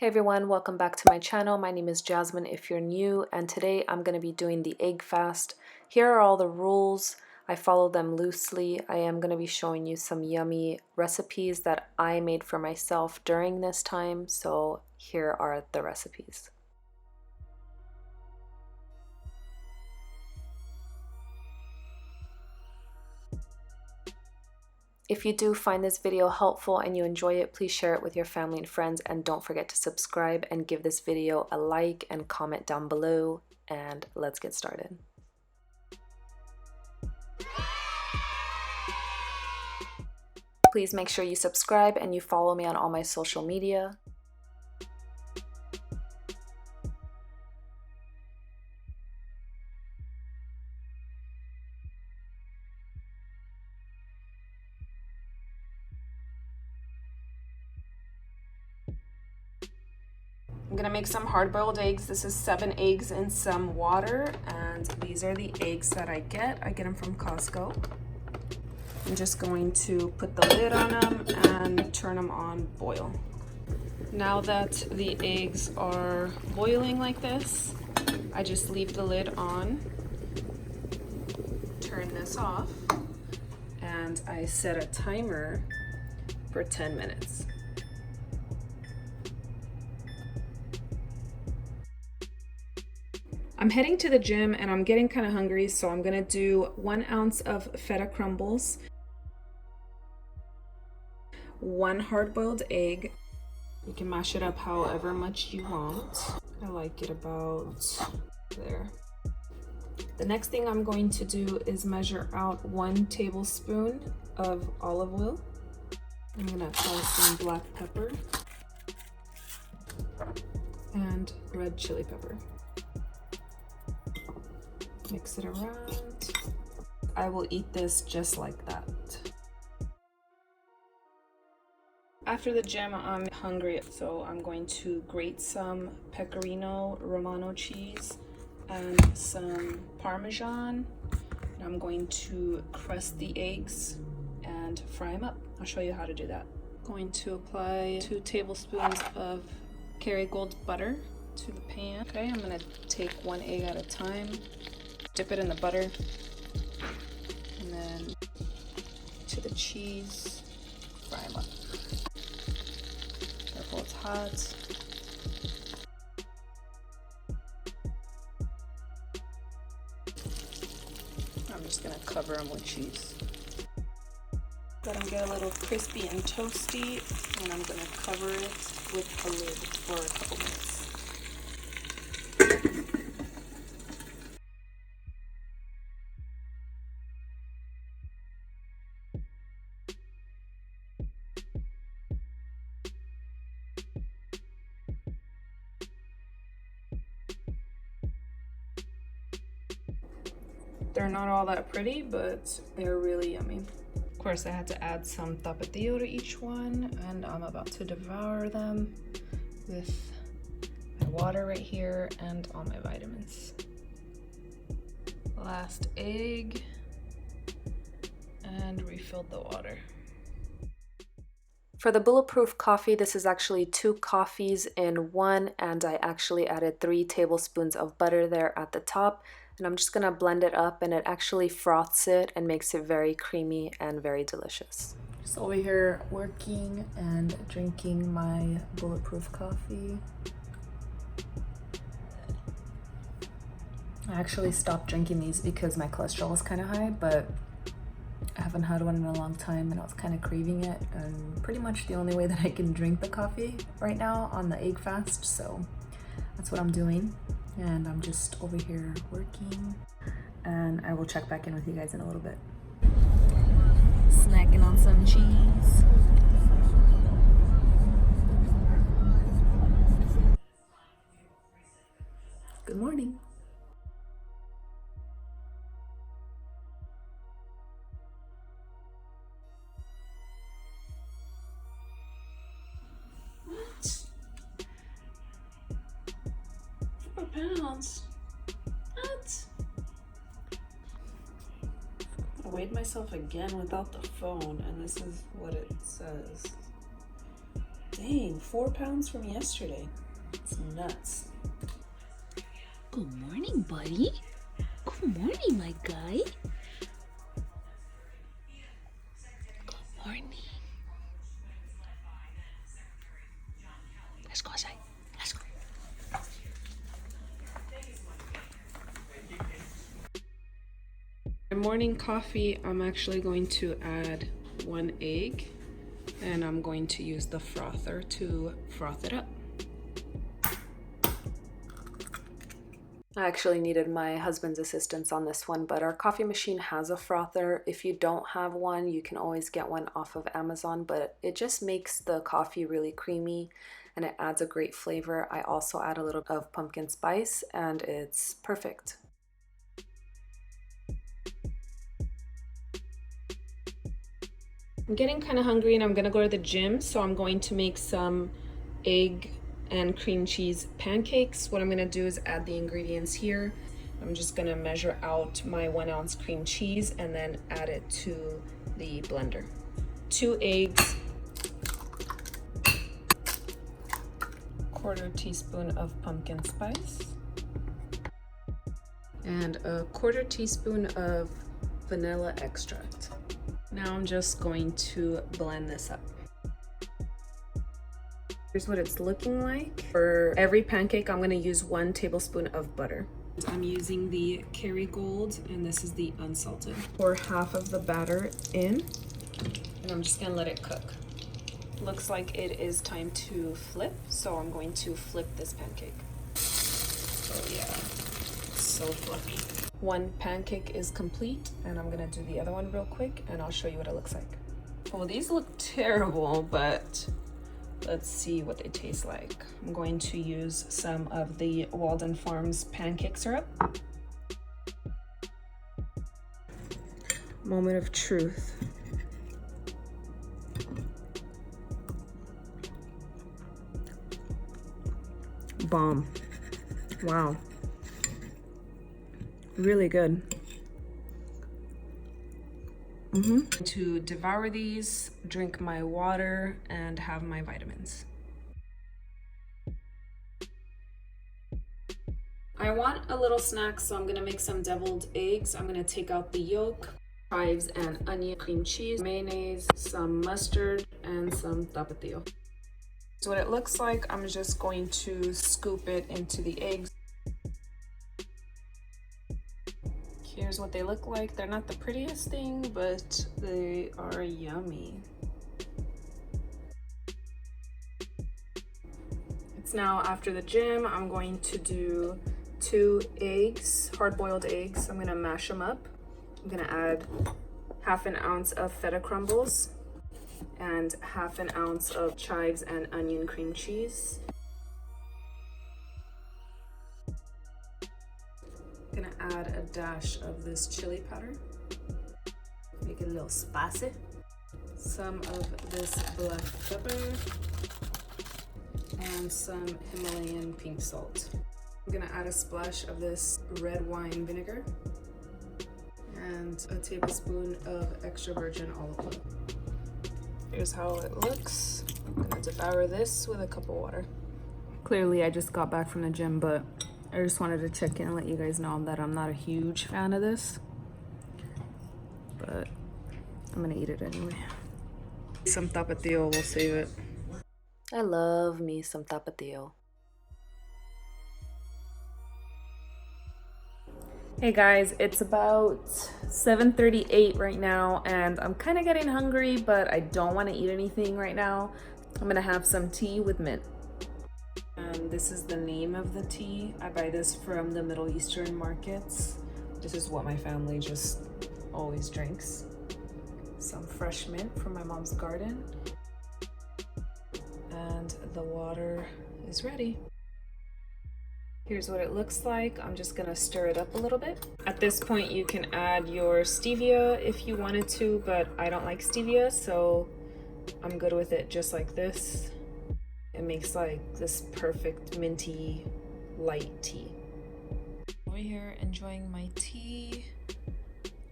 Hey everyone, welcome back to my channel. My name is Jasmine if you're new, and today I'm going to be doing the egg fast. Here are all the rules. I follow them loosely. I am going to be showing you some yummy recipes that I made for myself during this time, so here are the recipes. If you do find this video helpful and you enjoy it, please share it with your family and friends, and don't forget to subscribe and give this video a like and comment down below, and let's get started. Please make sure you subscribe and you follow me on all my social media. I'm gonna make some hard-boiled eggs. This is 7 eggs in some water, and these are the eggs that I get. I get them from Costco. I'm just going to put the lid on them and turn them on boil. Now that the eggs are boiling like this, I just leave the lid on, turn this off, and I set a timer for 10 minutes. I'm heading to the gym and I'm getting kind of hungry, so I'm gonna do 1 ounce of feta crumbles, 1 hard-boiled egg. You can mash it up however much you want. I like it about there. The next thing I'm going to do is measure out 1 tablespoon of olive oil. I'm gonna apply some black pepper and red chili pepper. Mix it around. I will eat this just like that. After the gym, I'm hungry, so I'm going to grate some pecorino romano cheese and some Parmesan. And I'm going to crust the eggs and fry them up. I'll show you how to do that. I'm going to apply 2 tablespoons of Kerrygold butter to the pan. Okay, I'm gonna take 1 egg at a time. Dip it in the butter, and then to the cheese, fry them up. Careful, it's hot. I'm just gonna cover them with cheese. Let them get a little crispy and toasty, and I'm gonna cover it with a lid for a couple minutes. They're not all that pretty, but they're really yummy. Of course, I had to add some tapatio to each one, and I'm about to devour them with my water right here and all my vitamins. Last egg, and refilled the water. For the Bulletproof coffee, this is actually 2 coffees in one, and I actually added 3 tablespoons of butter there at the top. And I'm just gonna blend it up, and it actually froths it and makes it very creamy and very delicious. Just over here working and drinking my Bulletproof coffee. I actually stopped drinking these because my cholesterol was kind of high, but I haven't had one in a long time and I was kind of craving it, and pretty much the only way that I can drink the coffee right now on the egg fast, so that's what I'm doing. And I'm just over here working, and I will check back in with you guys in a little bit. Snacking on some cheese. Good morning. Pounds. What? I weighed myself again without the phone, and this is what it says. Dang, 4 pounds from yesterday. It's nuts. Good morning, buddy. Good morning, my guy. Good morning. Let's go outside. Let's go. My morning coffee, I'm actually going to add 1 egg, and I'm going to use the frother to froth it up. I actually needed my husband's assistance on this one, but our coffee machine has a frother. If you don't have one, you can always get one off of Amazon, but it just makes the coffee really creamy and it adds a great flavor. I also add a little of pumpkin spice and it's perfect. I'm getting kind of hungry and I'm gonna go to the gym, so I'm going to make some egg and cream cheese pancakes. What I'm gonna do is add the ingredients here. I'm just gonna measure out my 1 ounce cream cheese and then add it to the blender. 2 eggs, 1/4 teaspoon of pumpkin spice, and a 1/4 teaspoon of vanilla extract. Now I'm just going to blend this up. Here's what it's looking like. For every pancake, I'm gonna use 1 tablespoon of butter. I'm using the Kerrygold, and this is the unsalted. Pour half of the batter in, and I'm just gonna let it cook. Looks like it is time to flip, so I'm going to flip this pancake. Oh yeah, it's so fluffy. 1 pancake is complete, and I'm gonna do the other one real quick, and I'll show you what it looks like. Well, these look terrible, but let's see what they taste like. I'm going to use some of the Walden Farms pancake syrup. Moment of truth. Bomb. Wow. Really good. To devour these, drink my water, and have my vitamins. I want a little snack, so I'm gonna make some deviled eggs. I'm gonna take out the yolk, chives and onion, cream cheese, mayonnaise, some mustard, and some tapatio. So what it looks like, I'm just going to scoop it into the eggs. Here's what they look like. They're not the prettiest thing, but they are yummy. It's now after the gym. I'm going to do 2 eggs, hard-boiled eggs. I'm gonna mash them up. I'm gonna add 1/2 ounce of feta crumbles and 1/2 ounce of chives and onion cream cheese. Gonna add a dash of this chili powder, make it a little spicy. Some of this black pepper and some Himalayan pink salt. I'm gonna add a splash of this red wine vinegar and a tablespoon of extra virgin olive oil. Here's how it looks. I'm gonna devour this with a cup of water. Clearly I just got back from the gym, but I just wanted to check in and let you guys know that I'm not a huge fan of this, but I'm gonna eat it anyway. Some tapatio, we'll save it. I love me some tapatio. Hey guys, it's about 7:38 right now, and I'm kind of getting hungry, but I don't want to eat anything right now. I'm gonna have some tea with mint. This is the name of the tea. I buy this from the Middle Eastern markets. This is what my family just always drinks. Some fresh mint from my mom's garden. And the water is ready. Here's what it looks like. I'm just gonna stir it up a little bit. At this point, you can add your stevia if you wanted to, but I don't like stevia, so I'm good with it just like this. It makes like this perfect minty light tea. Over here enjoying my tea,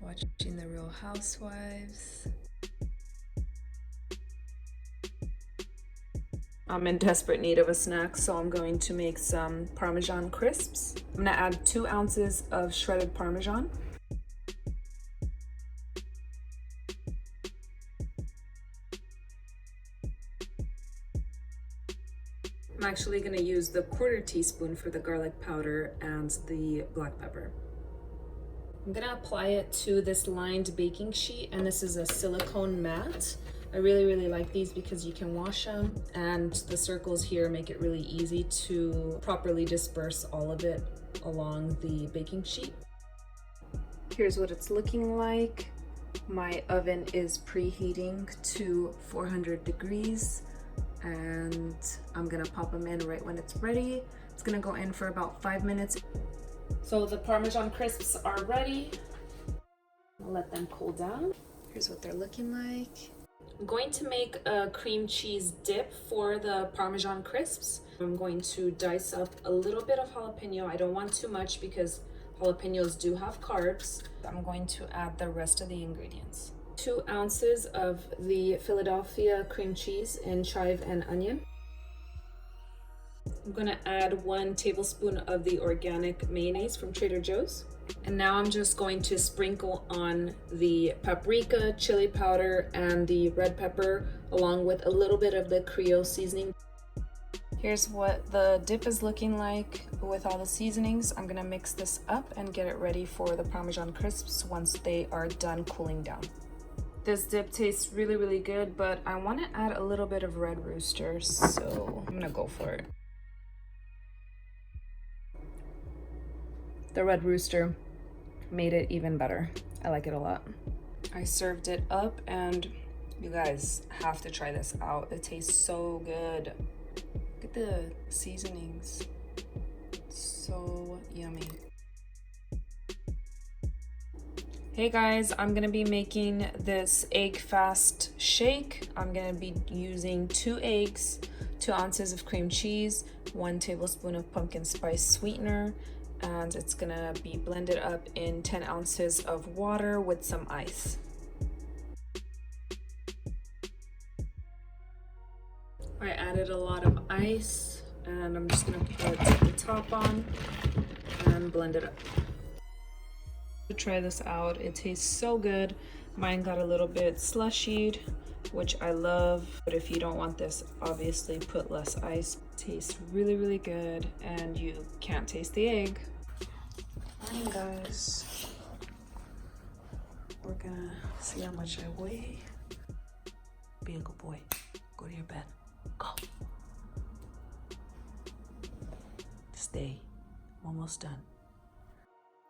watching The Real Housewives. I'm in desperate need of a snack, so I'm going to make some Parmesan crisps. I'm gonna add 2 ounces of shredded Parmesan. I'm actually gonna use the 1/4 teaspoon for the garlic powder and the black pepper. I'm gonna apply it to this lined baking sheet, and this is a silicone mat. I really like these because you can wash them, and the circles here make it really easy to properly disperse all of it along the baking sheet. Here's what it's looking like. My oven is preheating to 400 degrees, and I'm gonna pop them in right when it's ready. It's gonna go in for about 5 minutes. So the Parmesan crisps are ready. I'll let them cool down. Here's what they're looking like. I'm going to make a cream cheese dip for the Parmesan crisps. I'm going to dice up a little bit of jalapeno. I don't want too much because jalapenos do have carbs. I'm going to add the rest of the ingredients. 2 ounces of the Philadelphia cream cheese in chive and onion. I'm gonna add 1 tablespoon of the organic mayonnaise from Trader Joe's. And now I'm just going to sprinkle on the paprika, chili powder, and the red pepper, along with a little bit of the Creole seasoning. Here's what the dip is looking like with all the seasonings. I'm gonna mix this up and get it ready for the Parmesan crisps once they are done cooling down. This dip tastes really good, but I wanna add a little bit of red rooster, so I'm gonna go for it. The red rooster made it even better. I like it a lot. I served it up, and you guys have to try this out. It tastes so good. Look at the seasonings. It's so yummy. Hey guys, I'm gonna be making this EGGFAST shake. I'm gonna be using 2 eggs, 2 ounces of cream cheese, 1 tablespoon of pumpkin spice sweetener, and it's gonna be blended up in 10 ounces of water with some ice. I added a lot of ice, and I'm just gonna put the top on and blend it up. To try this out, it tastes so good. Mine got a little bit slushied, which I love, but if you don't want this, obviously put less ice. It tastes really good, and you can't taste the egg. Morning guys, we're gonna see how much I weigh. Be a good boy, go to your bed, go. Stay, almost done.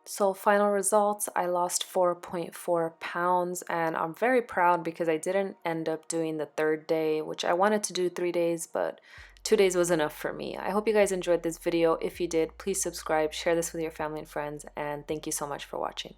So final results, I lost 4.4 pounds, and I'm very proud because I didn't end up doing the 3rd day, which I wanted to do 3 days, but 2 days was enough for me. I hope you guys enjoyed this video. If you did, please subscribe, share this with your family and friends, and thank you so much for watching.